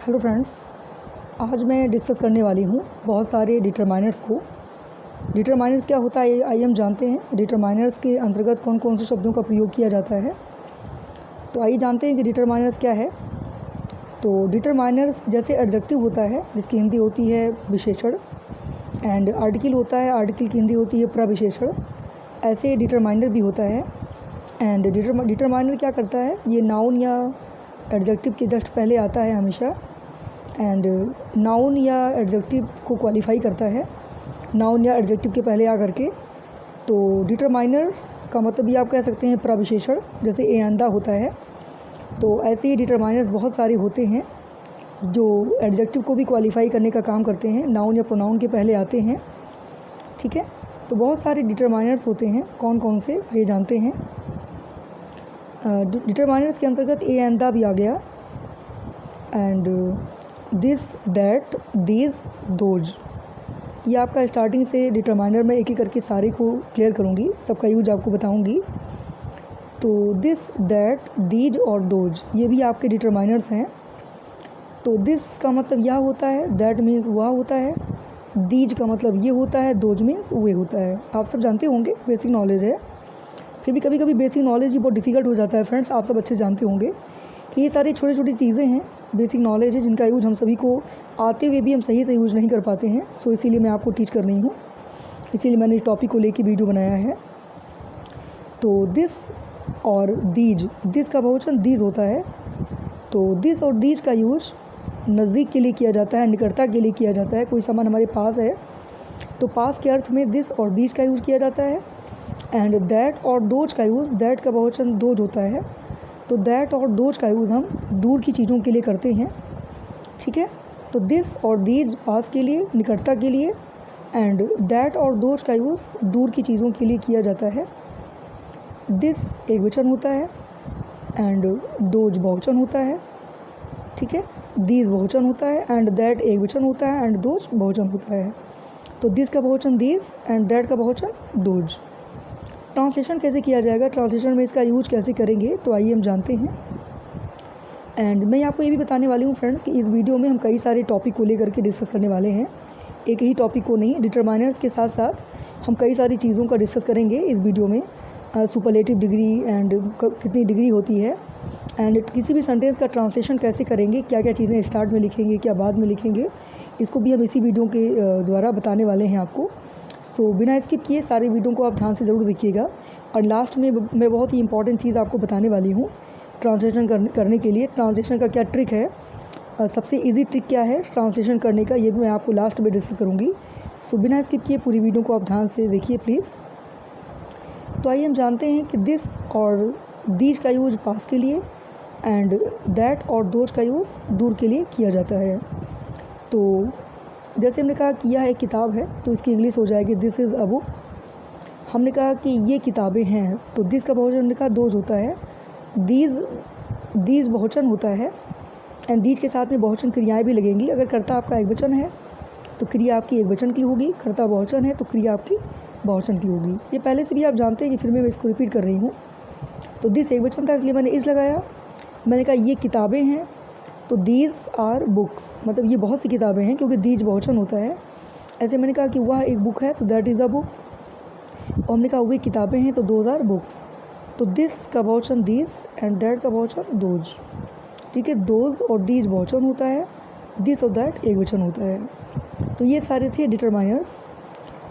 Hello friends, आज मैं discuss करने वाली हूँ बहुत सारे डिटरमाइनर्स को। डिटरमाइनर्स क्या होता है आइए हम जानते हैं। डिटरमाइनर्स के अंतर्गत कौन कौन से शब्दों का प्रयोग किया जाता है। तो आइए जानते हैं कि डिटरमाइनर्स क्या है। तो डिटरमाइनर्स जैसे एडजेक्टिव होता है जिसकी हिंदी होती है विशेषण, एंड आर्टिकल होता है, आर्टिकल की हिंदी होती है प्रविशेषण। ऐसे डिटरमाइनर भी होता है। एंड डिटरमाइनर क्या करता है, ये नाउन या एडजेक्टिव के जस्ट पहले आता है हमेशा, एंड नाउन या एडजेक्टिव को क्वालिफाई करता है, नाउन या एडजेक्टिव के पहले आ करके। तो डिटरमाइनर्स का मतलब ये आप कह सकते हैं प्रविशेषण, जैसे ए आंदा होता है। तो ऐसे ही डिटरमाइनर्स बहुत सारे होते हैं जो एडजेक्टिव को भी क्वालिफाई करने का काम करते हैं, नाउन या प्रोनाउन के पहले आते हैं। ठीक है, तो बहुत सारे डिटरमाइनर्स होते हैं। कौन कौन से ये जानते हैं। डिटरमाइनर्स के अंतर्गत ए आंदा भी आ गया, and this, that, these, those. ये आपका स्टार्टिंग से डिटरमाइनर में एक एक करके सारे को क्लियर करूँगी, सबका यूज आपको बताऊँगी। तो दिस, दैट, दीज और दोज ये भी आपके डिटरमाइनर्स हैं। तो दिस का मतलब यह होता है, दैट मीन्स वह होता है, दीज का मतलब ये होता है, दोज मीन्स वे होता है। आप सब जानते होंगे, बेसिक नॉलेज है। फिर भी कभी कभी बेसिक नॉलेज ही बहुत डिफ़िकल्ट हो जाता है फ्रेंड्स। आप सब अच्छे जानते होंगे कि ये सारी छोटी छोटी चीज़ें हैं, बेसिक नॉलेज है, जिनका यूज हम सभी को आते हुए भी हम सही से यूज नहीं कर पाते हैं। सो इसीलिए मैं आपको टीच कर रही हूँ, इसीलिए मैंने इस टॉपिक को लेके वीडियो बनाया है। तो दिस और दीज, दिस का बहुवचन दीज होता है। तो दिस और दीज का यूज नज़दीक के लिए किया जाता है, निकटता के लिए किया जाता है। कोई सामान हमारे पास है तो पास के अर्थ में दिस और दीज का यूज किया जाता है। एंड दैट और दोज का यूज़, दैट का बहुवचन दोज होता है, तो दैट और दोज का यूज़ हम दूर की चीज़ों के लिए करते हैं। ठीक है, तो दिस और दीज पास के लिए, निकटता के लिए, एंड दैट और दोज का यूज़ दूर की चीज़ों के लिए किया जाता है। दिस एक वचन होता है, एंड दोज बहुवचन होता है। ठीक है, दीज बहुवचन होता है, एंड दैट एक वचन होता है, एंड दोज बहुवचन होता है। तो दिस का बहुवचन दीज, एंड दैट का बहुवचन दोज। ट्रांसलेशन कैसे किया जाएगा, ट्रांसलेशन में इसका यूज कैसे करेंगे, तो आइए हम जानते हैं। एंड मैं आपको ये भी बताने वाली हूँ फ्रेंड्स कि इस वीडियो में हम कई सारे टॉपिक को लेकर के डिस्कस करने वाले हैं, एक ही टॉपिक को नहीं। डिटरमाइनर्स के साथ साथ हम कई सारी चीज़ों का डिस्कस करेंगे इस वीडियो में। सुपरलेटिव डिग्री एंड कितनी डिग्री होती है, एंड किसी भी सेंटेंस का ट्रांसलेशन कैसे करेंगे, क्या क्या चीज़ें स्टार्ट में लिखेंगे, क्या बाद में लिखेंगे, इसको भी हम इसी वीडियो के द्वारा बताने वाले हैं आपको। सो बिना स्किप किए सारे वीडियो को आप ध्यान से ज़रूर देखिएगा। और लास्ट में मैं बहुत ही इंपॉर्टेंट चीज़ आपको बताने वाली हूँ ट्रांसलेशन करने के लिए। ट्रांसलेशन का क्या ट्रिक है, सबसे इजी ट्रिक क्या है ट्रांसलेशन करने का, ये भी मैं आपको लास्ट में डिस्कस करूँगी। सो बिना स्किप किए पूरी वीडियो को आप ध्यान से देखिए प्लीज़। तो आइए हम जानते हैं कि दिस और दीज का यूज पास के लिए, एंड दैट और दोज का यूज़ दूर के लिए किया जाता है। तो जैसे हमने कहा कि यह एक किताब है, तो इसकी इंग्लिश हो जाएगी दिस इज़ अ बुक। हमने कहा कि ये किताबें हैं, तो दिस का बहुवचन हमने कहा दोज होता है। दीज बहुवचन होता है, एंड दीज के साथ में बहुवचन क्रियाएं भी लगेंगी। अगर कर्ता आपका एक वचन है तो क्रिया आपकी एक वचन की होगी, कर्ता बहुवचन है तो क्रिया आपकी बहुवचन की होगी। ये पहले से भी आप जानते हैं कि फिर मैं इसको रिपीट कर रही हूँ। तो दिस एक वचन था इसलिए मैंने इस लगाया। मैंने कहा ये किताबें हैं, तो दीज आर बुक्स, मतलब ये बहुत सी किताबें हैं क्योंकि दीज बहुवचन होता है। ऐसे मैंने कहा कि वह एक बुक है, तो दैट इज़ अ बुक। और हमने कहा वे किताबें हैं, तो दोज आर बुक्स। तो दिस का बहुवचन दीज, एंड दैट का बहुवचन दोज। ठीक है, दोज और दीज बहुवचन होता है, दिस और दैट एक वचन होता है। तो ये सारे थे डिटरमाइनर्स।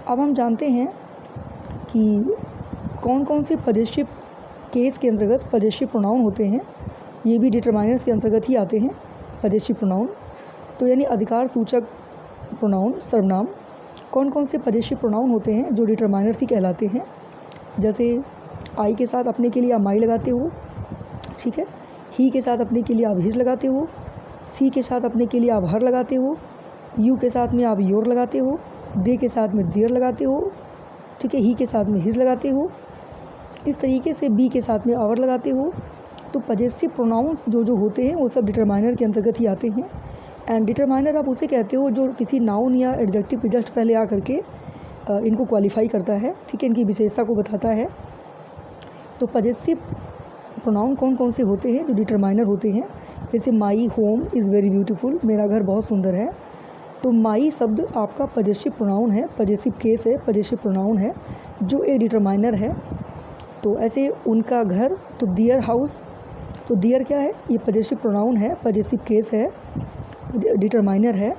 अब हम जानते हैं कि कौन कौन से पजेसिव केस के अंतर्गत पजेसिव प्रोनाउन होते हैं। ये भी डिटरमाइनर्स के अंतर्गत ही आते हैं पजेसिव प्रोनाउन। तो यानी अधिकार सूचक प्रोनाउन, सर्वनाम। कौन कौन से पजेसिव प्रोनाउन होते हैं जो डिटरमाइनर्स ही कहलाते हैं। जैसे आई के साथ अपने के लिए आप माई लगाते हो, ठीक है। ही के साथ अपने के लिए आप हिज लगाते हो। सी के साथ अपने के लिए आप हर लगाते हो। यू के साथ में आप योर लगाते हो। दे के साथ में देयर लगाते हो, ठीक है। ही के साथ में हिज लगाते हो। इस तरीके से बी के साथ में आवर लगाते हो। तो पजेसिव प्रोनाउंस जो होते हैं वो सब डिटरमाइनर के अंतर्गत ही आते हैं। एंड डिटरमाइनर आप उसे कहते हो जो किसी नाउन या एडजेक्टिव के जस्ट पहले आ करके इनको क्वालिफाई करता है, ठीक है, इनकी विशेषता को बताता है। तो पजेसिव प्रोनाउन कौन कौन से होते हैं जो डिटरमाइनर होते हैं, जैसे my home is very beautiful, मेरा घर बहुत सुंदर है। तो माई शब्द आपका पजेसिव प्रोनाउन है, पजेसिव केस है, पजेसिव प्रोनाउन है जो एक डिटरमाइनर है। तो ऐसे उनका घर, तो दियर हाउस, तो दियर क्या है, ये पजेसिव प्रोनाउन है, पजेसिव केस है, डिटरमाइनर है।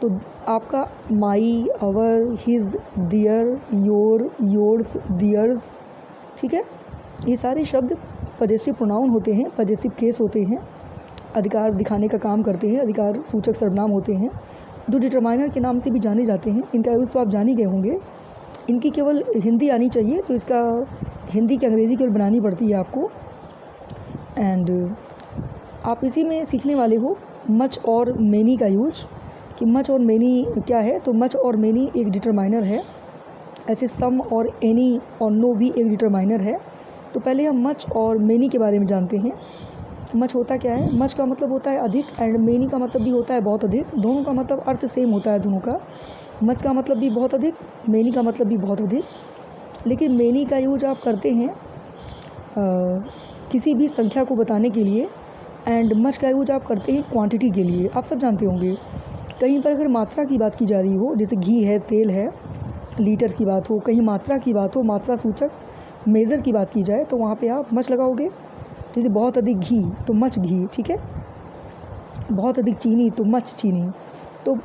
तो आपका my, our, his, their, your, yours, theirs, ठीक है, ये सारे शब्द पजेसिव प्रोनाउन होते हैं, पजेसिव केस होते हैं, अधिकार दिखाने का काम करते हैं, अधिकार सूचक सर्वनाम होते हैं जो डिटरमाइनर के नाम से भी जाने जाते हैं। इनका यूज़ तो आप जान ही गए होंगे। इनकी केवल हिंदी आनी चाहिए, तो इसका हिंदी की अंग्रेज़ी केवल बनानी पड़ती है आपको। एंड आप इसी में सीखने वाले हो मच और मैनी का यूज, कि मच और मैनी क्या है। तो मच और मैनी एक डिटरमाइनर है, ऐसे सम और एनी और नो भी एक डिटरमाइनर है। तो पहले हम मच और मैनी के बारे में जानते हैं। मच होता क्या है, मच का मतलब होता है अधिक, एंड मैनी का मतलब भी होता है बहुत अधिक। दोनों का मतलब अर्थ सेम होता है दोनों का, मच का मतलब भी बहुत अधिक, मैनी का मतलब भी बहुत अधिक। लेकिन मैनी का यूज आप करते हैं किसी भी संख्या को बताने के लिए, एंड मच का यूज आप करते हैं क्वांटिटी के लिए। आप सब जानते होंगे, कहीं पर अगर मात्रा की बात की जा रही हो, जैसे घी है, तेल है, लीटर की बात हो, कहीं मात्रा की बात हो, मात्रा सूचक मेज़र की बात की जाए, तो वहाँ पे आप मच लगाओगे। जैसे बहुत अधिक घी तो मच घी, ठीक है, बहुत अधिक चीनी तो मच चीनी। तो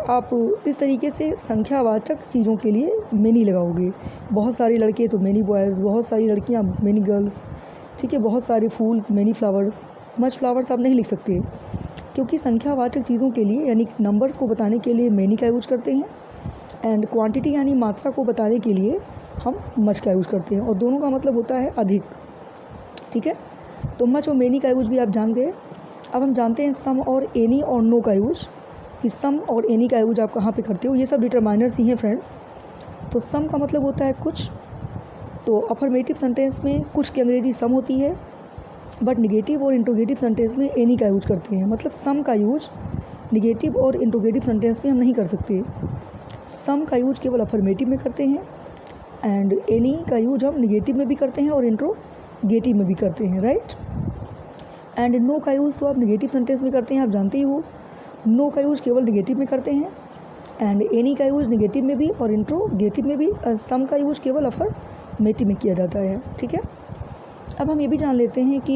आप इस तरीके से संख्यावाचक चीज़ों के लिए मैनी लगाओगे। बहुत सारे लड़के तो मैनी बॉयज़, बहुत सारी लड़कियाँ मैनी गर्ल्स, ठीक है, बहुत सारे फूल मैनी फ्लावर्स। मच फ्लावर्स आप नहीं लिख सकते, क्योंकि संख्यावाचक चीज़ों के लिए यानी नंबर्स को बताने के लिए मैनी का यूज करते हैं, एंड क्वांटिटी यानी मात्रा को बताने के लिए हम मच का यूज करते हैं, और दोनों का मतलब होता है अधिक, ठीक है। तो मच और मैनी का यूज भी आप जान गए। अब हम जानते हैं सम और एनी और नो का यूज, कि सम और एनी का यूज आप कहाँ पे करते हो। ये सब डिटरमाइनर्स ही हैं फ्रेंड्स। तो सम का मतलब होता है कुछ, तो अफर्मेटिव सेंटेंस में कुछ की अंग्रेजी सम होती है, बट निगेटिव और इंट्रोगेटिव सेंटेंस में एनी का यूज करते हैं। मतलब सम का यूज निगेटिव और इंट्रोगेटिव सेंटेंस में हम नहीं कर सकते। सम का यूज केवल अफर्मेटिव में करते हैं, एंड एनी का यूज हम निगेटिव में भी करते हैं और इंट्रोगेटिव में भी करते हैं, राइट। एंड नो का यूज़ तो आप निगेटिव सेंटेंस में करते हैं, आप जानते ही हो। नो का यूज़ केवल निगेटिव में करते हैं, एंड एनी का यूज़ निगेटिव में भी और इंट्रोगेटिव में भी। सम का यूज़ केवल अफर्मेटिव में किया जाता है, ठीक है। अब हम ये भी जान लेते हैं कि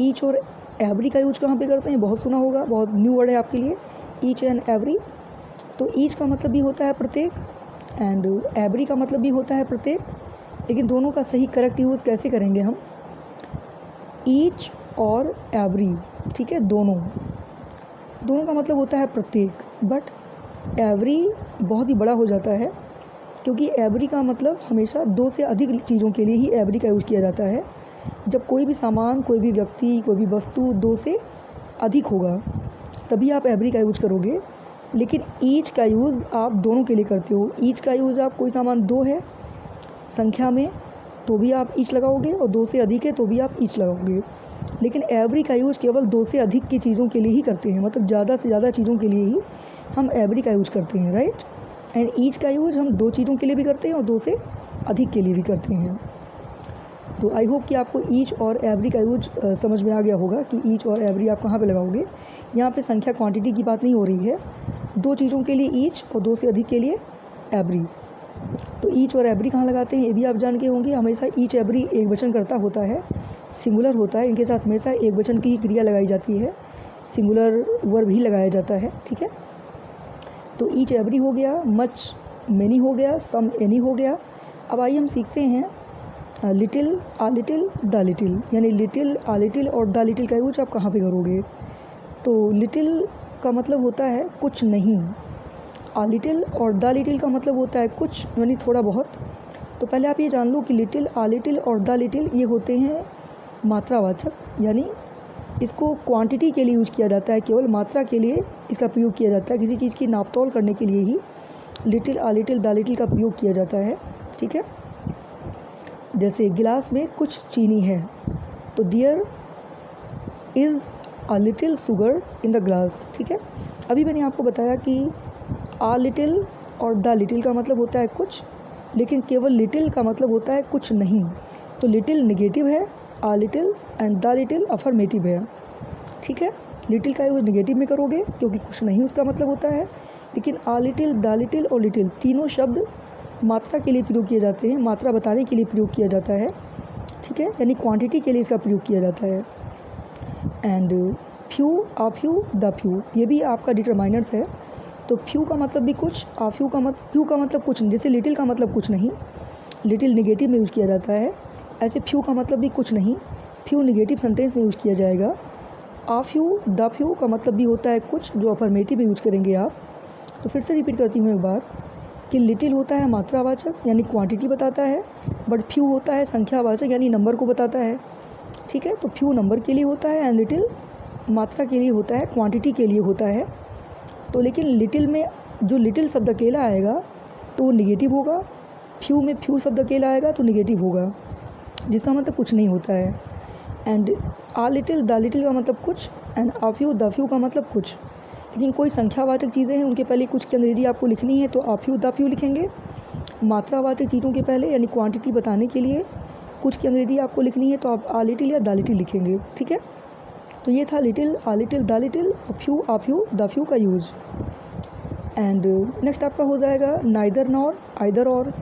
ईच और एवरी का यूज कहाँ पे करते हैं। बहुत सुना होगा, बहुत न्यू वर्ड है आपके लिए, ईच एंड एवरी। तो ईच का मतलब भी होता है प्रत्येक, एंड एवरी का मतलब भी होता है प्रत्येक। लेकिन दोनों का सही करेक्ट यूज़ कैसे करेंगे हम, ईच और एवरी, ठीक है, दोनों का मतलब होता है प्रत्येक, बट एवरी बहुत ही बड़ा हो जाता है, क्योंकि एवरी का मतलब हमेशा दो से अधिक चीज़ों के लिए ही एवरी का यूज़ किया जाता है। जब कोई भी सामान, कोई भी व्यक्ति, कोई भी वस्तु दो से अधिक होगा तभी आप एवरी का यूज़ करोगे। लेकिन ईच का यूज़ आप दोनों के लिए करते हो। ईच का यूज़ आप, कोई सामान दो है संख्या में तो भी आप ईच लगाओगे, और दो से अधिक है तो भी आप ईच लगाओगे। लेकिन एवरी का यूज़ केवल दो से अधिक की चीज़ों के लिए ही करते हैं, मतलब ज़्यादा से ज़्यादा चीज़ों के लिए ही हम एवरी का यूज़ करते हैं, राइट। एंड ईच का यूज़ हम दो चीज़ों के लिए भी करते हैं और दो से अधिक के लिए भी करते हैं। तो आई होप कि आपको ईच और एवरी का यूज समझ में आ गया होगा कि ईच और एवरी आप कहाँ पे लगाओगे। यहाँ पे संख्या क्वांटिटी की बात नहीं हो रही है, दो चीज़ों के लिए ईच और दो से अधिक के लिए एवरी। तो ईच और एवरी कहाँ लगाते हैं ये भी आप जान के होंगे। हमेशा ईच एवरी एक वचन करता होता है, सिंगुलर होता है, इनके साथ हमेशा एक वचन की क्रिया लगाई जाती है, सिंगुलर वर्ब ही लगाया जाता है, ठीक है। तो ईच एवरी हो गया, मच मैनी हो गया, सम एनी हो गया। अब आइए हम सीखते हैं little, a little, the little, यानी लिटिल, आ लिटिल और द लिटिल का यूज आप कहाँ पे करोगे। तो लिटिल का मतलब होता है कुछ नहीं, आ लिटिल और द लिटिल का मतलब होता है कुछ यानी थोड़ा बहुत। तो पहले आप ये जान लो कि लिटिल, आ लिटिल और द लिटिल ये होते हैं मात्रावाचक, यानी इसको क्वांटिटी के लिए यूज़ किया जाता है, केवल मात्रा के लिए इसका प्रयोग किया जाता है। किसी चीज़ की नापतोल करने के लिए ही little, a little, the little का प्रयोग किया जाता है, ठीक है। जैसे गिलास में कुछ चीनी है, तो there is a little sugar in the glass, ठीक है। अभी मैंने आपको बताया कि आ लिटिल और द लिटिल का मतलब होता है कुछ, लेकिन केवल लिटिल का मतलब होता है कुछ नहीं। तो लिटिल निगेटिव है, आ little, and the little affirmative है। ठीक है। लिटिल का यूज़ निगेटिव में करोगे क्योंकि कुछ नहीं उसका मतलब होता है। लेकिन आ लिटिल, द लिटिल और लिटिल तीनों शब्द मात्रा के लिए प्रयोग किए जाते हैं, मात्रा बताने के लिए प्रयोग किया जाता है, ठीक है, यानी क्वांटिटी के लिए इसका प्रयोग किया जाता है। And few, uh few, the few, ये भी आपका डिटरमाइनर्स है। तो फ्यू का मतलब भी कुछ, आ फ्यू का फ्यू का मतलब कुछ नहीं। जैसे लिटिल का मतलब कुछ नहीं, लिटिल निगेटिव में यूज़ किया जाता है, ऐसे फ्यू का मतलब भी कुछ नहीं, फ्यू निगेटिव सेंटेंस में यूज़ किया जाएगा। आ फ्यू, द फ्यू का मतलब भी होता है कुछ, जो अफर्मेटिव में यूज करेंगे आप। तो फिर से रिपीट करती हूँ एक बार कि लिटिल होता है मात्रावाचक यानी क्वांटिटी बताता है, बट फ्यू होता है संख्यावाचक यानी नंबर को बताता है, ठीक है। तो फ्यू नंबर के लिए होता है एंड लिटिल मात्रा के लिए होता है, क्वांटिटी के लिए होता है। तो लेकिन लिटिल में जो लिटिल शब्द अकेला आएगा तो वो निगेटिव होगा, फ्यू में फ्यू शब्द अकेला आएगा तो निगेटिव होगा, जिसका मतलब कुछ नहीं होता है। And uh little, the little का मतलब कुछ, and uh few, the few का मतलब कुछ। लेकिन कोई संख्यावाचक चीज़ें हैं उनके पहले कुछ की अंग्रेजी आपको लिखनी है तो आ फ्यू, द फ्यू लिखेंगे। मात्रावाचक चीज़ों के पहले यानी क्वांटिटी बताने के लिए कुछ की अंग्रेजी आपको लिखनी है तो आप आ लिटिल या द लिटिल लिखेंगे, ठीक है। तो ये था little, a little, the little, few, uh few, the few का यूज़। एंड नेक्स्ट आपका हो जाएगा नाइदर नॉर, आइदर और।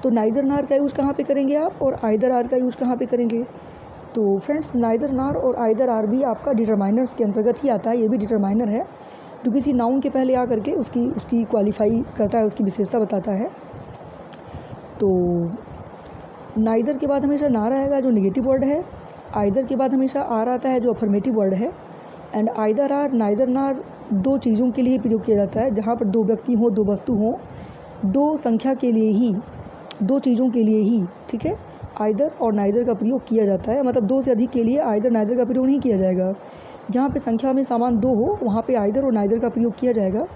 तो नाइदर नार का यूज़ कहाँ पे करेंगे आप और आइदर आर का यूज़ कहाँ पे करेंगे? तो फ्रेंड्स नाइदर नार और आइदर आर भी आपका डिटरमाइनर्स के अंतर्गत ही आता है। ये भी डिटरमाइनर है जो किसी नाउन के पहले आ करके उसकी क्वालिफाई करता है, उसकी विशेषता बताता है। तो नाइदर के बाद हमेशा नार आएगा जो निगेटिव वर्ड है, आइदर के बाद हमेशा आर आता है जो अफर्मेटिव वर्ड है। एंड आइदर आर, नाइदर नार दो चीज़ों के लिए प्रयोग किया जाता है, जहाँ पर दो व्यक्ति हों, दो वस्तु हों, दो संख्या के लिए ही, दो चीज़ों के लिए ही, ठीक है, आइदर और नाइदर का प्रयोग किया जाता है। मतलब दो से अधिक के लिए आइदर नाइदर का प्रयोग नहीं किया जाएगा। जहाँ पे संख्या में सामान दो हो वहाँ पे आइदर और नाइदर का प्रयोग किया जाएगा।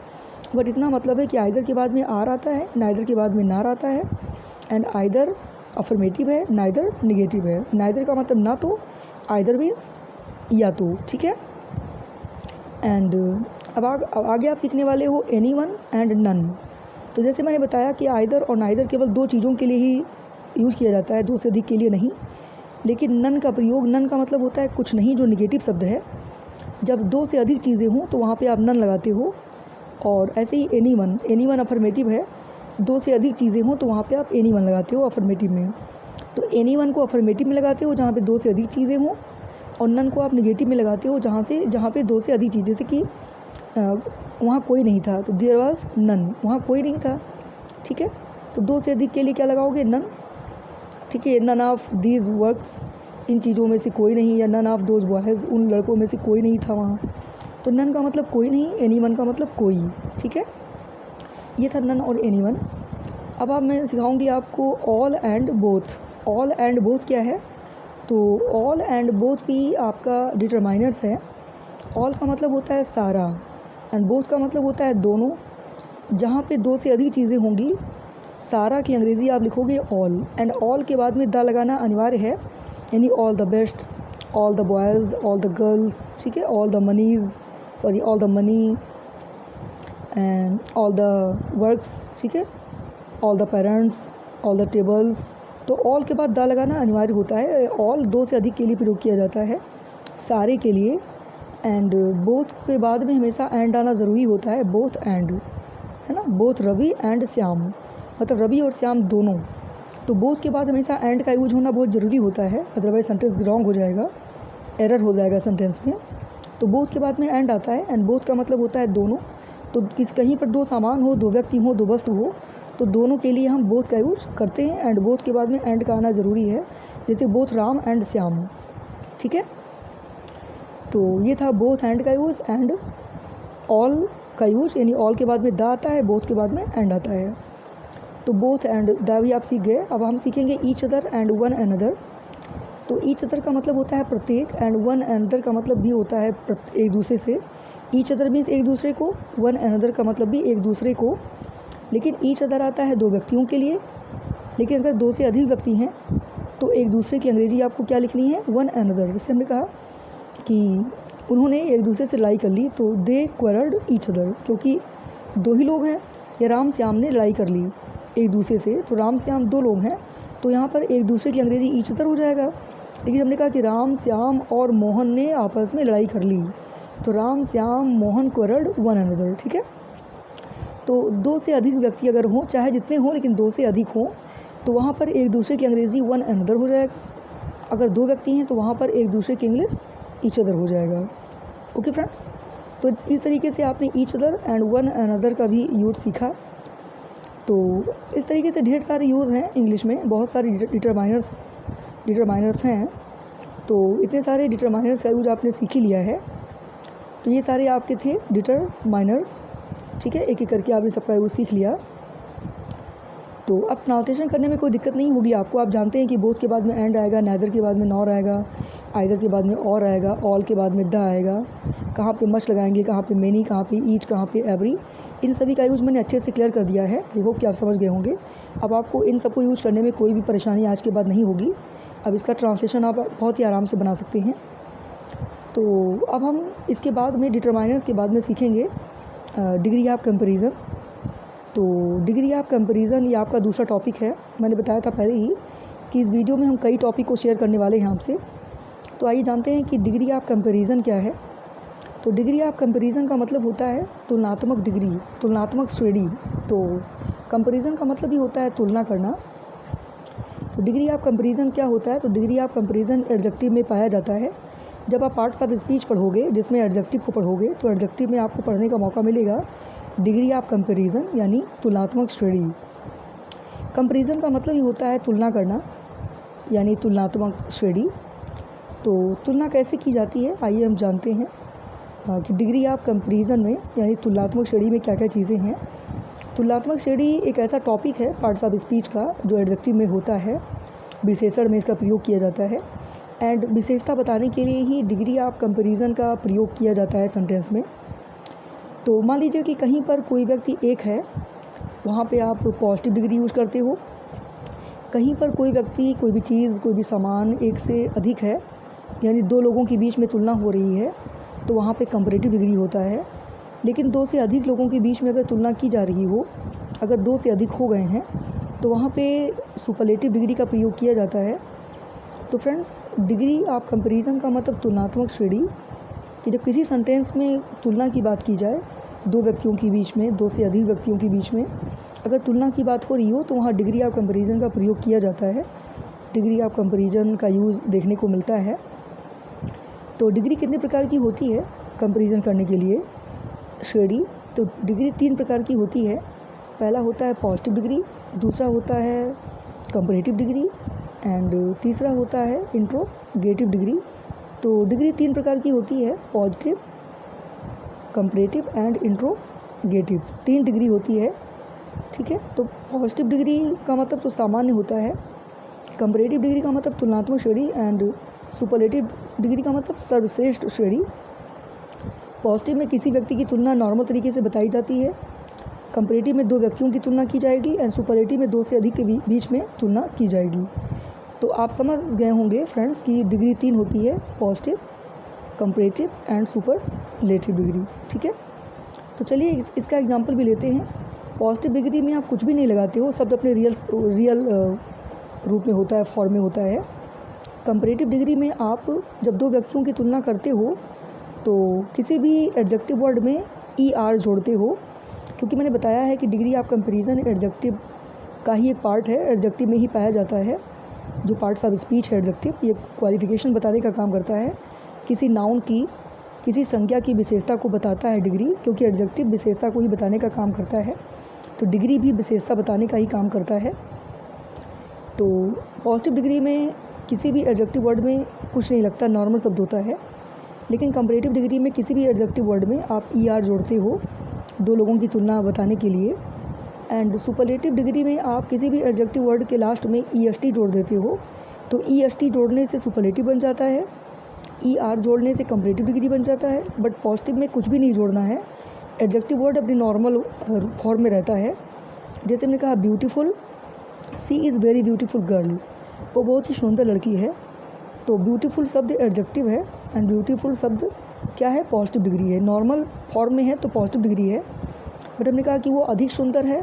बट इतना मतलब है कि आइदर के बाद में आर आता है, नाइदर के बाद में नार आता है। एंड आइदर अफर्मेटिव है, नाइदर निगेटिव है। नाइदर का मतलब ना तो, आइदर मीन्स या तो, ठीक है। एंड अब आगे आप सीखने वाले हो एनीवन एंड नन। तो जैसे मैंने बताया कि आइदर और नाइदर केवल दो चीज़ों के लिए ही यूज़ किया जाता है, दो से अधिक के लिए नहीं। लेकिन नन का प्रयोग, नन का मतलब होता है कुछ नहीं, जो निगेटिव शब्द है। जब दो से अधिक चीज़ें हों तो वहाँ पे आप नन लगाते हो। और ऐसे ही एनीवन, एनीवन अफर्मेटिव है, दो से अधिक चीज़ें हों तो वहाँ पे आप एनीवन लगाते हो अफर्मेटिव में। तो एनीवन को अफर्मेटिव में लगाते हो जहाँ पे दो से अधिक चीज़ें हों, और नन को आप निगेटिव में लगाते हो जहाँ पे दो से अधिक चीज़ें, जैसे कि वहाँ कोई नहीं था तो देयर वाज नन, वहाँ कोई नहीं था, ठीक है। तो दो से अधिक के लिए क्या लगाओगे? नन, ठीक है। नन ऑफ दीज वर्क्स, इन चीज़ों में से कोई नहीं, या नन ऑफ दोज बॉयज़, उन लड़कों में से कोई नहीं था वहाँ। तो नन का मतलब कोई नहीं, एनीवन का मतलब कोई, ठीक है। ये था नन और एनीवन। अब मैं सिखाऊंगी आपको all and both. All and both क्या है? तो ऑल एंड बोथ भी आपका डिटरमाइनर्स है। ऑल का मतलब होता है सारा एंड बोथ का मतलब होता है दोनों। जहाँ पे दो से अधिक चीज़ें होंगी, सारा की अंग्रेज़ी आप लिखोगे ऑल, एंड ऑल के बाद में द लगाना अनिवार्य है, यानी all the best, all the boys, all the girls, ठीक है, all the money and all the works, ठीक है, all the parents, all the tables. तो ऑल के बाद द लगाना अनिवार्य होता है। ऑल दो से अधिक के लिए प्रयोग किया जाता है, सारे के लिए। एंड बोथ के बाद में हमेशा एंड आना ज़रूरी होता है, बोथ एंड, है ना, बोथ रवि एंड श्याम, मतलब रवि और श्याम दोनों। तो बोथ के बाद हमेशा एंड का यूज होना बहुत ज़रूरी होता है, अदरवाइज सेंटेंस रॉन्ग हो जाएगा, एरर हो जाएगा सेंटेंस में। तो बोथ के बाद में एंड आता है, एंड बोथ का मतलब होता है दोनों। तो कहीं पर दो सामान हो, दो व्यक्ति हो, दो वस्तु हो, तो दोनों के लिए हम बोथ का यूज करते हैं, एंड बोथ के बाद में एंड का आना ज़रूरी है, जैसे बोथ राम एंड श्याम, ठीक है। तो ये था बोथ एंड का यूज़ एंड ऑल का यूज, यानी ऑल के बाद में द आता है, बोथ के बाद में एंड आता है। तो बोथ एंड द भी आप सीख गए। अब हम सीखेंगे each other and one another. तो ईच अदर का मतलब होता है प्रत्येक, एंड वन अनदर का मतलब भी होता है एक दूसरे से। ईच अदर मीन्स एक दूसरे को, वन अनदर का मतलब भी एक दूसरे को। लेकिन ईच अदर आता है दो व्यक्तियों के लिए, लेकिन अगर दो से अधिक व्यक्ति हैं तो एक दूसरे की अंग्रेजी आपको क्या लिखनी है? One another. जैसे हमने कहा कि उन्होंने एक दूसरे से लड़ाई कर ली, तो दे क्वारल्ड ईच अदर, क्योंकि दो ही लोग हैं। या राम श्याम ने लड़ाई कर ली एक दूसरे से, तो राम श्याम दो लोग हैं, तो यहाँ पर एक दूसरे की अंग्रेजी ईच अदर हो जाएगा। लेकिन हमने कहा कि राम, श्याम और मोहन ने आपस में लड़ाई कर ली, तो Ram, Shyam, Mohan quarrelled one another, ठीक है। तो दो से अधिक व्यक्ति अगर हों, चाहे जितने हों लेकिन दो से अधिक हों, तो वहाँ पर एक दूसरे की अंग्रेज़ी वन अनदर हो जाएगा। अगर दो व्यक्ति हैं तो वहाँ पर एक दूसरे की इंग्लिश ईच अदर हो जाएगा। ओके फ्रेंड्स, तो इस तरीके से आपने each other and one another का भी यूज़ सीखा। तो इस तरीके से ढेर सारे यूज़ हैं इंग्लिश में, बहुत सारे डिटरमाइनर्स हैं। तो इतने सारे डिटरमाइनर्स का यूज आपने सीख ही लिया है। तो ये सारे आपके थे डिटरमाइनर्स, ठीक है। एक एक करके आपने सबका यूज़ सीख लिया। तो अब प्रोनाउंसिएशन करने में कोई दिक्कत नहीं होगी आपको। आप जानते हैं कि बोथ के बाद में एंड आएगा, नैदर के बाद में नॉर आएगा, आइदर के बाद में और आएगा, ऑल के बाद में द आएगा, कहाँ पे मच लगाएंगे, कहाँ पे मेनी, कहाँ पे ईच, कहाँ पे एवरी। इन सभी का यूज़ मैंने अच्छे से क्लियर कर दिया है। आई होप कि आप समझ गए होंगे। अब आपको इन सबको यूज़ करने में कोई भी परेशानी आज के बाद नहीं होगी। अब इसका ट्रांसलेशन आप बहुत ही आराम से बना सकते हैं। तो अब हम इसके बाद में डिटरमाइनर्स के बाद में सीखेंगे डिग्री ऑफ कंपैरिजन। तो डिग्री ऑफ कंपैरिजन ये आपका दूसरा टॉपिक है। मैंने बताया था पहले ही कि इस वीडियो में हम कई टॉपिक को शेयर करने वाले हैं आपसे। तो आइए जानते हैं कि डिग्री ऑफ कंपैरिजन क्या है। तो डिग्री ऑफ कंपैरिजन का मतलब होता है तुलनात्मक डिग्री, तुलनात्मक श्रेणी। तो कंपैरिजन का मतलब ही होता है तुलना करना। तो डिग्री ऑफ कंपैरिजन क्या होता है? तो डिग्री ऑफ कंपैरिजन एडजेक्टिव में पाया जाता है। जब आप पार्ट्स ऑफ स्पीच पढ़ोगे जिसमें एडजेक्टिव को पढ़ोगे, तो एडजेक्टिव में आपको पढ़ने का मौका मिलेगा डिग्री ऑफ कंपैरिजन यानी तुलनात्मक श्रेणी। कंपैरिजन का मतलब ही होता है तुलना करना यानी तुलनात्मक श्रेणी। तो तुलना कैसे की जाती है आइए हम जानते हैं कि डिग्री ऑफ कंपैरिजन में यानी तुलनात्मक श्रेणी में क्या क्या चीज़ें हैं। तुलनात्मक श्रेणी एक ऐसा टॉपिक है पार्ट्स ऑफ स्पीच का जो एडजेक्टिव में होता है, विशेषण में इसका प्रयोग किया जाता है। एंड विशेषता बताने के लिए ही डिग्री ऑफ कंपैरिजन का प्रयोग किया जाता है सेंटेंस में। तो मान लीजिए कि कहीं पर कोई व्यक्ति एक है, वहाँ पे आप पॉजिटिव डिग्री यूज़ करते हो। कहीं पर कोई व्यक्ति, कोई भी चीज़, कोई भी सामान एक से अधिक है, यानी दो लोगों के बीच में तुलना हो रही है, तो वहाँ पे कंपैरेटिव डिग्री होता है। लेकिन दो से अधिक लोगों के बीच में अगर तुलना की जा रही हो, अगर दो से अधिक हो गए हैं, तो वहाँ पे सुपरलेटिव डिग्री का प्रयोग किया जाता है। तो फ्रेंड्स, डिग्री ऑफ कंपैरिजन का मतलब तुलनात्मक श्रेणी कि जब किसी सेंटेंस में तुलना की बात की जाए, दो व्यक्तियों के बीच में, दो से अधिक व्यक्तियों के बीच में अगर तुलना की बात हो रही हो, तो वहाँ डिग्री ऑफ कंपैरिजन का प्रयोग किया जाता है। डिग्री ऑफ कंपैरिजन का यूज़ देखने को मिलता है। तो डिग्री कितने प्रकार की होती है कंपैरिजन करने के लिए श्रेणी? तो डिग्री तीन प्रकार की होती है। पहला होता है पॉजिटिव डिग्री, दूसरा होता है कंपैरेटिव डिग्री एंड तीसरा होता है इंट्रोगेटिव डिग्री। तो डिग्री तीन प्रकार की होती है, पॉजिटिव, कंपैरेटिव एंड इंट्रोगेटिव। तीन डिग्री होती है, ठीक है। तो पॉजिटिव डिग्री का मतलब तो सामान्य होता है, कंपैरेटिव डिग्री का मतलब तुलनात्मक श्रेणी एंड सुपरलेटिव डिग्री का मतलब सर्वश्रेष्ठ श्रेणी। पॉजिटिव में किसी व्यक्ति की तुलना नॉर्मल तरीके से बताई जाती है, कंपैरेटिव में दो व्यक्तियों की तुलना की जाएगी एंड सुपरलेटिव में दो से अधिक के बीच में तुलना की जाएगी। तो आप समझ गए होंगे फ्रेंड्स कि डिग्री तीन होती है, positive, comparative and superlative degree, ठीक है। तो चलिए इसका एग्जांपल भी लेते हैं। पॉजिटिव डिग्री में आप कुछ भी नहीं लगाते हो, शब्द अपने रियल रूप में होता है, फॉर्म में होता है। कंपैरेटिव डिग्री में आप जब दो व्यक्तियों की तुलना करते हो तो किसी भी एडजेक्टिव वर्ड में ER जोड़ते हो, क्योंकि मैंने बताया है कि डिग्री ऑफ कंपैरिजन एडजेक्टिव का ही एक पार्ट है, एडजेक्टिव में ही पाया जाता है। जो पार्ट्स ऑफ स्पीच है एडजेक्टिव, ये क्वालिफिकेशन बताने का काम करता है। किसी नाउन की, किसी संज्ञा की विशेषता को बताता है डिग्री, क्योंकि एडजेक्टिव विशेषता को ही बताने का काम करता है, तो डिग्री भी विशेषता बताने का ही काम करता है। तो पॉजिटिव डिग्री में किसी भी एडजेक्टिव वर्ड में कुछ नहीं लगता, नॉर्मल शब्द होता है। लेकिन कंपैरेटिव डिग्री में किसी भी एडजेक्टिव वर्ड में आप ER जोड़ते हो दो लोगों की तुलना बताने के लिए। एंड सुपरलेटिव डिग्री में आप किसी भी एडजेक्टिव वर्ड के लास्ट में EST जोड़ देते हो, तो EST जोड़ने से सुपरलेटिव बन जाता है, ER जोड़ने से कंपैरेटिव डिग्री बन जाता है। बट पॉजिटिव में कुछ भी नहीं जोड़ना है, एडजेक्टिव वर्ड अपनी नॉर्मल फॉर्म में रहता है। जैसे हमने कहा beautiful, she is very beautiful girl, वो बहुत ही सुंदर लड़की है। तो ब्यूटीफुल शब्द एडजेक्टिव है एंड ब्यूटीफुल शब्द क्या है, पॉजिटिव डिग्री है। नॉर्मल फॉर्म में है तो पॉजिटिव डिग्री है। बट हमने कहा कि वो अधिक सुंदर है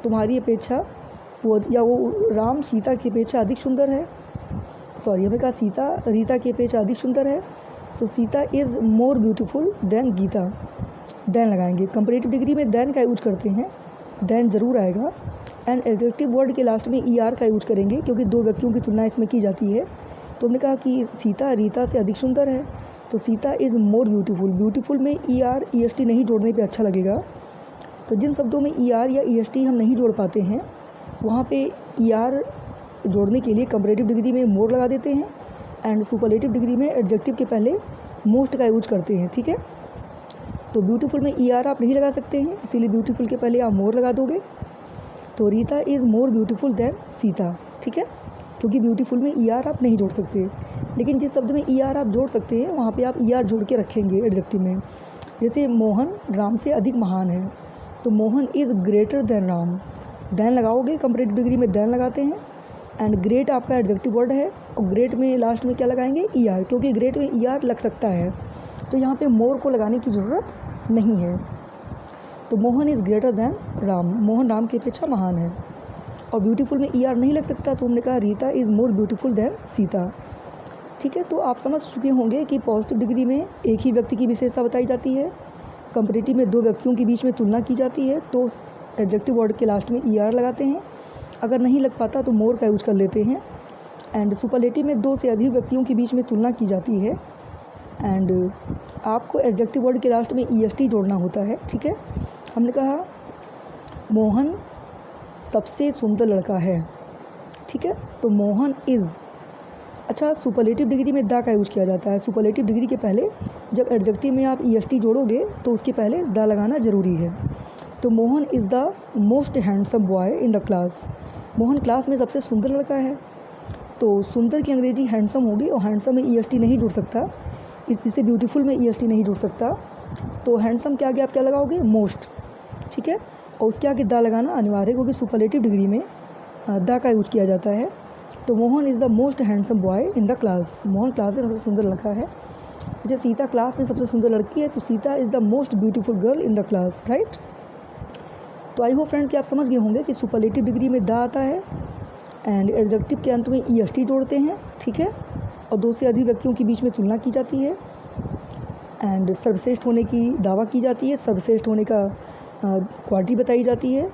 तुम्हारी अपेक्षा, वो राम सीता की अपेक्षा अधिक सुंदर है, सॉरी हमने कहा सीता रीता की अपेक्षा अधिक सुंदर है, so Sita is more beautiful than Gita. Than लगाएंगे, कंपेरेटिव डिग्री में देन का यूज करते हैं, देन ज़रूर आएगा। एंड एडजेक्टिव वर्ड के लास्ट में ER का यूज करेंगे क्योंकि दो व्यक्तियों की तुलना इसमें की जाती है। तो हमने कहा कि सीता रीता से अधिक सुंदर है, तो Sita is more beautiful. Beautiful में ER EST नहीं जोड़ने पे अच्छा लगेगा। तो जिन शब्दों में ER या EST हम नहीं जोड़ पाते हैं वहाँ पे ER जोड़ने के लिए कंपेरेटिव डिग्री में मोर लगा देते हैं एंड सुपरलेटिव डिग्री में एडजेक्टिव के पहले मोस्ट का यूज करते हैं। ठीक है, तो ब्यूटीफुल में ER आप नहीं लगा सकते हैं, इसीलिए ब्यूटीफुल के पहले आप मोर लगा दोगे। तो Rita is more beautiful then Sita. ठीक है, क्योंकि ब्यूटीफुल में ER आप नहीं जोड़ सकते, लेकिन जिस शब्द में ER आप जोड़ सकते हैं वहाँ पे आप ER जोड़ के रखेंगे एडजेक्टिव में। जैसे मोहन राम से अधिक महान है, तो Mohan is greater than Ram. Than लगाओगे, कंपेरेटिव डिग्री में देन लगाते हैं एंड ग्रेट आपका एडजेक्टिव वर्ड है और ग्रेट में लास्ट में क्या लगाएंगे ER, क्योंकि ग्रेट में ER लग सकता है, तो यहाँ पे मोर को लगाने की ज़रूरत नहीं है। तो Mohan is greater than Ram, Mohan Ram की अपेक्षा महान है। और ब्यूटीफुल में ER नहीं लग सकता, तो हमने कहा Rita is more beautiful then Sita. ठीक है, तो आप समझ चुके होंगे कि पॉजिटिव डिग्री में एक ही व्यक्ति की विशेषता बताई जाती है, कंपेरेटिव में दो व्यक्तियों के बीच में तुलना की जाती है, तो एडजेक्टिव वर्ड के लास्ट में ER लगाते हैं। अगर नहीं लग पाता तो मोर का यूज कर लेते हैं। एंड सुपरलेटिव में दो से अधिक व्यक्तियों के बीच में तुलना की जाती है एंड आपको एडजेक्टिव वर्ड के लास्ट में EST जोड़ना होता है। ठीक है, हमने कहा मोहन सबसे सुंदर लड़का है। ठीक है, तो मोहन इज़, अच्छा सुपरलेटिव डिग्री में द का यूज किया जाता है। सुपरलेटिव डिग्री के पहले जब एडजेक्टिव में आप EST जोड़ोगे तो उसके पहले द लगाना ज़रूरी है। तो Mohan is the most handsome boy in the class. Mohan class में सबसे सुंदर लड़का है, तो सुंदर की अंग्रेजी हैंडसम होगी और हैंडसम में EST नहीं जुड़ सकता, इससे ब्यूटीफुल में EST नहीं जुड़ सकता। तो हैंडसम के आगे आप क्या लगाओगे मोस्ट। ठीक है, और उसके आगे द लगाना अनिवार्य क्योंकि सुपरलेटिव डिग्री में द का यूज किया जाता है। तो Mohan is the most handsome boy in the class, Mohan class में सबसे सुंदर लड़का है। जैसे सीता क्लास में सबसे सुंदर लड़की है, तो Sita is the most beautiful girl in the class, right. तो आई होप फ्रेंड्स कि आप समझ गए होंगे कि सुपरलेटिव डिग्री में द आता है एंड एडजेक्टिव के अंत में EST जोड़ते हैं। ठीक है, और दो से अधिक व्यक्तियों के बीच में तुलना की जाती है एंड सर्वश्रेष्ठ होने की दावा की जाती है, सर्वश्रेष्ठ होने का क्वालिटी बताई जाती है।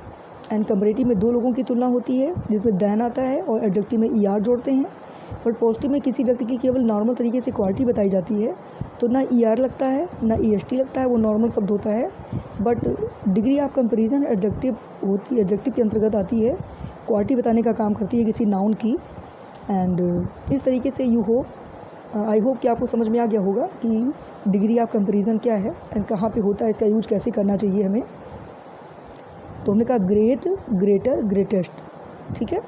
एंड कंपेरेटिव में दो लोगों की तुलना होती है जिसमें देन आता है और एडजेक्टिव में ER जोड़ते हैं। बट पॉजिटिव में किसी व्यक्ति की केवल नॉर्मल तरीके से क्वालिटी बताई जाती है, तो ना ER लगता है ना EST लगता है, वो नॉर्मल शब्द होता है। But degree of comparison adjective होती है, एडजेक्टिव के अंतर्गत आती है, क्वालिटी बताने का काम करती है किसी नाउन की। एंड इस तरीके से आई होप कि आपको समझ में आ गया होगा कि डिग्री ऑफ कंपेरिजन क्या है एंड कहाँ पे होता है, इसका यूज कैसे करना चाहिए हमें। तो हमने कहा ग्रेट, ग्रेटर, ग्रेटेस्ट। ठीक है,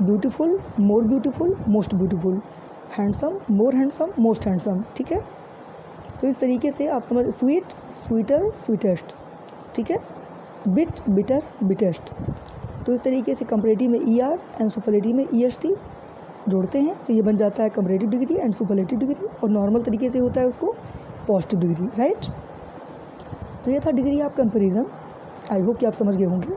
beautiful, more beautiful, most beautiful, handsome, more handsome, most handsome. ठीक है, तो इस तरीके से आप समझ, स्वीट, स्वीटर, स्वीटेस्ट। ठीक है, बिट, बिटर, बिटेस्ट। तो इस तरीके से कंपेरेटिव में ER एंड सुपरलेटिव में EST जोड़ते हैं, तो ये बन जाता है comparative degree and superlative degree, और नॉर्मल तरीके से होता है उसको पॉजिटिव डिग्री, राइट। तो ये था degree of comparison. I hope कि आप समझ गए होंगे।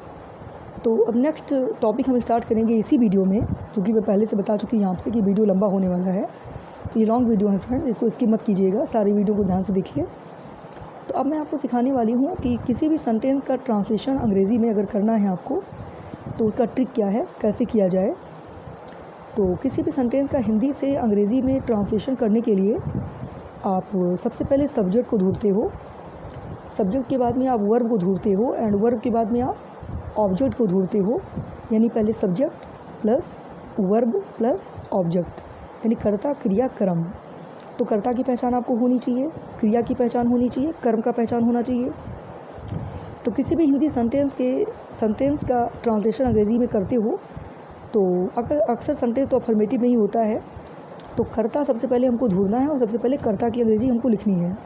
तो अब नेक्स्ट टॉपिक हम स्टार्ट करेंगे इसी वीडियो में, क्योंकि मैं पहले से बता चुकी हूँ आपसे कि वीडियो लंबा होने वाला है, तो ये लॉन्ग वीडियो है फ्रेंड्स, इसको स्किप मत कीजिएगा, सारी वीडियो को ध्यान से देखिए। तो अब मैं आपको सिखाने वाली हूँ कि किसी भी सेंटेंस का ट्रांसलेशन अंग्रेज़ी में अगर करना है आपको, तो उसका ट्रिक क्या है, कैसे किया जाए। तो किसी भी सेंटेंस का हिंदी से अंग्रेज़ी में ट्रांसलेशन करने के लिए आप सबसे पहले सब्जेक्ट को ढूंढते हो, सब्जेक्ट के बाद में आप वर्ब को ढूंढते हो एंड वर्ब के बाद में आप ऑब्जेक्ट को ढूंढते हो। यानी पहले subject plus verb plus object, यानी कर्ता क्रिया कर्म। तो कर्ता की पहचान आपको होनी चाहिए, क्रिया की पहचान होनी चाहिए, कर्म का पहचान होना चाहिए। तो किसी भी हिंदी सेंटेंस का ट्रांसलेशन अंग्रेज़ी में करते हो, तो अगर अक्सर सेंटेंस तो अफर्मेटिव में ही होता है, तो कर्ता सबसे पहले हमको ढूंढना है और सबसे पहले कर्ता की अंग्रेज़ी हमको लिखनी है।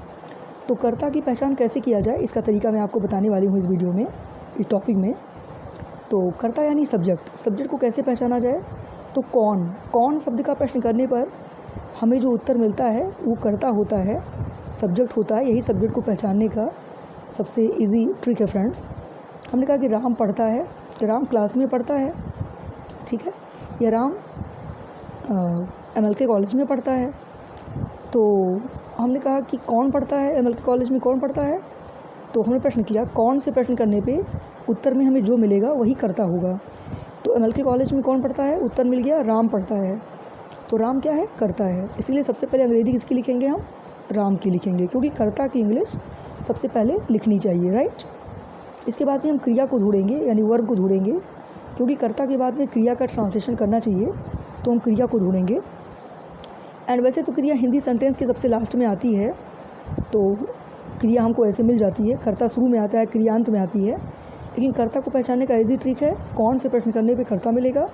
तो कर्ता की पहचान कैसे किया जाए, इसका तरीका मैं आपको बताने वाली हूँ इस वीडियो में, इस टॉपिक में। तो कर्ता यानी सब्जेक्ट को कैसे पहचाना जाए। तो कौन शब्द का प्रश्न करने पर हमें जो उत्तर मिलता है वो कर्ता होता है, सब्जेक्ट होता है। यही सब्जेक्ट को पहचानने का सबसे इजी ट्रिक है फ्रेंड्स। हमने कहा कि राम पढ़ता है, राम क्लास में पढ़ता है, ठीक है, या राम MLK कॉलेज में पढ़ता है। तो हमने कहा कि कौन पढ़ता है MLK कॉलेज में, कौन पढ़ता है? तो हमने प्रश्न किया, कौन से प्रश्न करने पे उत्तर में हमें जो मिलेगा वही कर्ता होगा। तो MLK कॉलेज में कौन पढ़ता है? उत्तर मिल गया, राम पढ़ता है। तो राम क्या है? कर्ता है। इसीलिए सबसे पहले अंग्रेजी किसकी लिखेंगे हम? राम की लिखेंगे, क्योंकि कर्ता की इंग्लिश सबसे पहले लिखनी चाहिए, राइट। इसके बाद में हम क्रिया को ढूंढेंगे, यानी वर्ब को ढूंढेंगे, क्योंकि कर्ता के बाद में क्रिया का ट्रांसलेशन करना चाहिए, तो हम क्रिया को ढूंढेंगे। एंड वैसे तो क्रिया हिंदी सेंटेंस के सबसे लास्ट में आती है, तो क्रिया हमको ऐसे मिल जाती है, कर्ता शुरू में आता है, क्रिया अंत में आती है। लेकिन कर्ता को पहचानने का ईजी ट्रिक है, कौन से प्रश्न करने पे कर्ता मिलेगा।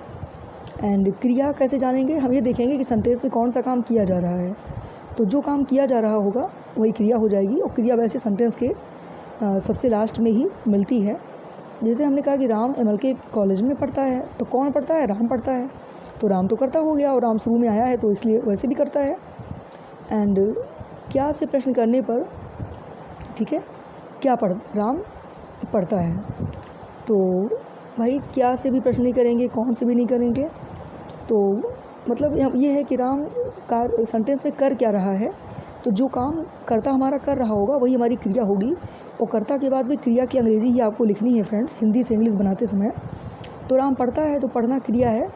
एंड क्रिया कैसे जानेंगे? हम ये देखेंगे कि सेंटेंस में कौन सा काम किया जा रहा है, तो जो काम किया जा रहा होगा वही क्रिया हो जाएगी। और क्रिया वैसे सेंटेंस के सबसे लास्ट में ही मिलती है। जैसे हमने कहा कि राम MLK कॉलेज में पढ़ता है, तो कौन पढ़ता है? राम पढ़ता है। तो राम तो कर्ता हो गया, और राम शुरू में आया है तो इसलिए वैसे भी करता है। एंड क्या से प्रश्न करने पर, ठीक है, क्या राम पढ़ता है। तो भाई क्या से भी प्रश्न नहीं करेंगे, कौन से भी नहीं करेंगे। तो मतलब ये है कि राम का सेंटेंस में कर क्या रहा है, तो जो काम कर्ता हमारा कर रहा होगा वही हमारी क्रिया होगी। और कर्ता के बाद भी क्रिया की अंग्रेज़ी ही आपको लिखनी है फ्रेंड्स, हिंदी से इंग्लिश बनाते समय। तो राम पढ़ता है, तो पढ़ना क्रिया है।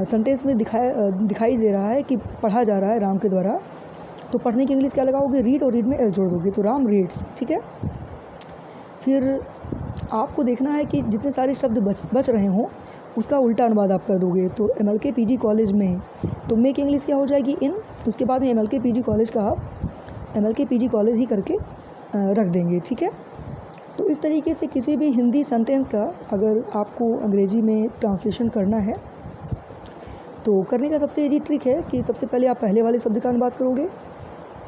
सेंटेंस में दिखाई दे रहा है कि पढ़ा जा रहा है राम के द्वारा, तो पढ़ने की इंग्लिश क्या लगाओगे? रीड, और रीड में एल जोड़ दोगे, तो राम रीड्स, ठीक है। फिर आपको देखना है कि जितने सारे शब्द बच रहे हों उसका उल्टा अनुवाद आप कर दोगे। तो MLK PG कॉलेज में, तो में की इंग्लिश क्या हो जाएगी? इन। उसके बाद में MLK PG कॉलेज का आप MLK PG कॉलेज ही करके रख देंगे, ठीक है। तो इस तरीके से किसी भी हिंदी सेंटेंस का अगर आपको अंग्रेजी में ट्रांसलेशन करना है, तो करने का सबसे ईजी ट्रिक है कि सबसे पहले आप पहले वाले शब्द का अनुवाद करोगे,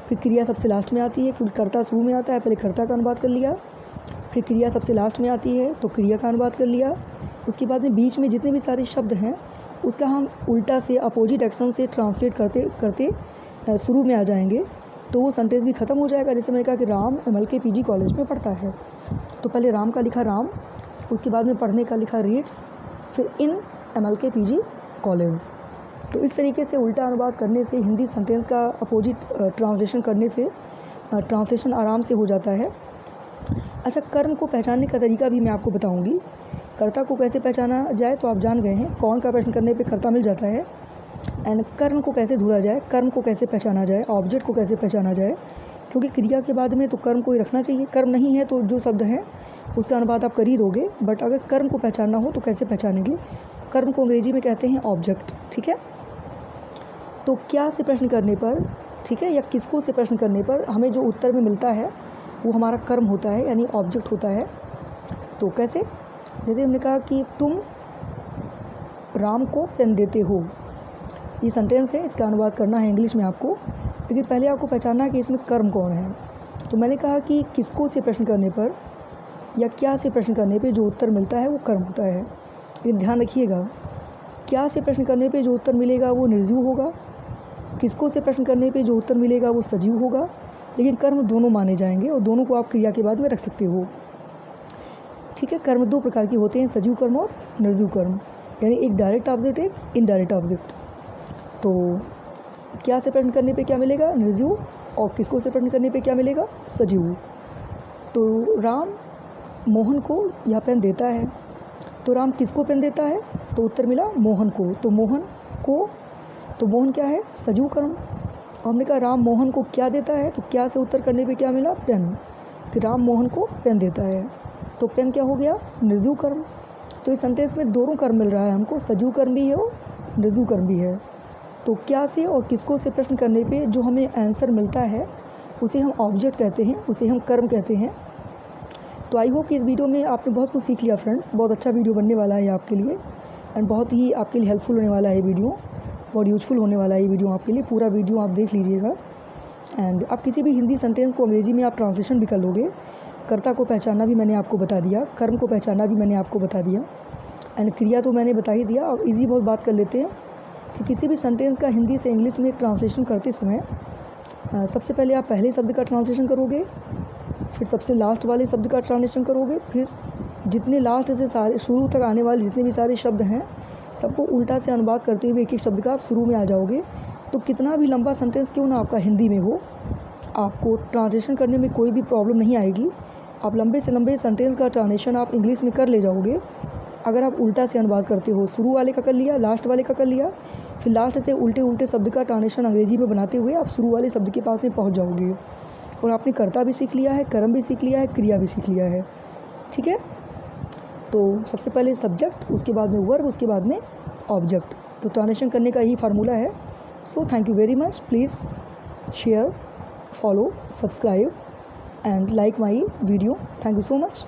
फिर क्रिया सबसे लास्ट में आती है, क्योंकि कर्ता शुरू में आता है, पहले कर्ता का अनुवाद कर लिया। फिर क्रिया सबसे लास्ट में आती है, तो क्रिया का अनुवाद कर लिया। उसके बाद में बीच में जितने भी सारे शब्द हैं उसका हम उल्टा से, अपोजिट एक्शन से ट्रांसलेट करते करते शुरू में आ जाएंगे, तो वो सेंटेंस भी ख़त्म हो जाएगा। जैसे मैंने कहा कि राम MLK PG कॉलेज में पढ़ता है, तो पहले राम का लिखा राम, उसके बाद में पढ़ने का लिखा रीड्स, फिर इन MLK PG कॉलेज। तो इस तरीके से उल्टा अनुवाद करने से, हिंदी सेंटेंस का अपोजिट ट्रांसलेशन करने से ट्रांसलेशन आराम से हो जाता है। अच्छा, कर्म को पहचानने का तरीका भी मैं आपको बताऊंगी। कर्ता को कैसे पहचाना जाए तो आप जान गए हैं, कौन का प्रश्न करने पे कर्ता मिल जाता है। एंड कर्म को कैसे ढूंढा जाए, कर्म को कैसे पहचाना जाए, ऑब्जेक्ट को कैसे पहचाना जाए, क्योंकि क्रिया के बाद में तो कर्म को ही रखना चाहिए। कर्म नहीं है तो जो शब्द है उसका अनुवाद आप कर ही दोगे, बट अगर कर्म को पहचानना हो तो कैसे पहचानेंगे? कर्म को अंग्रेजी में कहते हैं ऑब्जेक्ट, ठीक है। तो क्या से प्रश्न करने पर, ठीक है, या किसको से प्रश्न करने पर हमें जो उत्तर में मिलता है वो हमारा कर्म होता है, यानी ऑब्जेक्ट होता है। तो कैसे? जैसे हमने कहा कि तुम राम को पेन देते हो, ये सेंटेंस है, इसका अनुवाद करना है इंग्लिश में आपको, लेकिन पहले आपको पहचानना है कि इसमें कर्म कौन है। तो मैंने कहा कि किसको से प्रश्न करने पर या क्या से प्रश्न करने पे जो उत्तर मिलता है वो कर्म होता है। लेकिन ध्यान रखिएगा, क्या से प्रश्न करने पे जो उत्तर मिलेगा वो निर्जीव होगा, किसको से प्रश्न करने पे जो उत्तर मिलेगा वो सजीव होगा, लेकिन कर्म दोनों माने जाएंगे और दोनों को आप क्रिया के बाद में रख सकते हो, ठीक है। कर्म दो प्रकार के होते हैं, सजीव कर्म और निर्जीव कर्म, यानी एक डायरेक्ट ऑब्जेक्ट, एक इनडायरेक्ट ऑब्जेक्ट। तो क्या से प्रश्न करने पे क्या मिलेगा? निर्जीव, और किसको से प्रश्न करने पे क्या मिलेगा? सजीव। तो राम मोहन को यह पेन देता है, तो राम किसको पेन देता है? तो उत्तर मिला मोहन को, तो मोहन को, तो मोहन क्या है? सजीव कर्म। और हमने कहा राम मोहन को क्या देता है, तो क्या से उत्तर करने पे क्या मिला? पेन। फिर राम मोहन को पेन देता है, तो पेन क्या हो गया? निर्जीव कर्म। तो इस सेंटेंस में दोनों कर्म मिल रहा है हमको, सजीव कर्म भी है और निर्जीव कर्म भी है। तो क्या से और किसको से प्रश्न करने पे जो हमें आंसर मिलता है उसे हम ऑब्जेक्ट कहते हैं, उसे हम कर्म कहते हैं। तो आई होप कि इस वीडियो में आपने बहुत कुछ सीख लिया फ्रेंड्स, बहुत अच्छा वीडियो बनने वाला है आपके लिए, एंड बहुत ही आपके लिए हेल्पफुल होने वाला है वीडियो, बहुत यूजफुल होने वाला है ये वीडियो आपके लिए। पूरा वीडियो आप देख लीजिएगा, एंड आप किसी भी हिंदी सेंटेंस को अंग्रेजी में आप ट्रांसलेशन भी कर लोगे। कर्ता को पहचानना भी मैंने आपको बता दिया, कर्म को पहचानना भी मैंने आपको बता दिया, एंड क्रिया तो मैंने बता ही दिया। अब इजी बहुत बात कर लेते हैं कि किसी भी सेंटेंस का हिंदी से इंग्लिश में ट्रांसलेशन करते समय सबसे पहले आप पहले शब्द का ट्रांसलेशन करोगे, फिर सबसे लास्ट वाले शब्द का ट्रांसलेशन करोगे, फिर जितने लास्ट से सारे शुरू तक आने वाले जितने भी सारे शब्द हैं सबको उल्टा से अनुवाद करते हुए एक एक शब्द का आप शुरू में आ जाओगे, तो कितना भी लंबा सेंटेंस क्यों ना आपका हिंदी में हो, आपको ट्रांसलेशन करने में कोई भी प्रॉब्लम नहीं आएगी। आप लंबे से लंबे सेंटेंस का ट्रांसलेशन आप इंग्लिश में कर ले जाओगे। अगर आप उल्टा से अनुवाद करते हो, शुरू वाले का कर लिया, लास्ट वाले का कर लिया, फिर लास्ट से उल्टे उल्टे शब्द का ट्रांसलेशन अंग्रेजी में बनाते हुए आप शुरू वाले शब्द के पास में पहुंच जाओगे। और आपने कर्ता भी सीख लिया है, कर्म भी सीख लिया है, क्रिया भी सीख लिया है। ठीक है, तो सबसे पहले सब्जेक्ट, उसके बाद में वर्ब, उसके बाद में ऑब्जेक्ट। तो ट्रांसलेशन करने का यही फार्मूला है। So thank you very much. Please share, follow, subscribe and like my video. Thank you so much.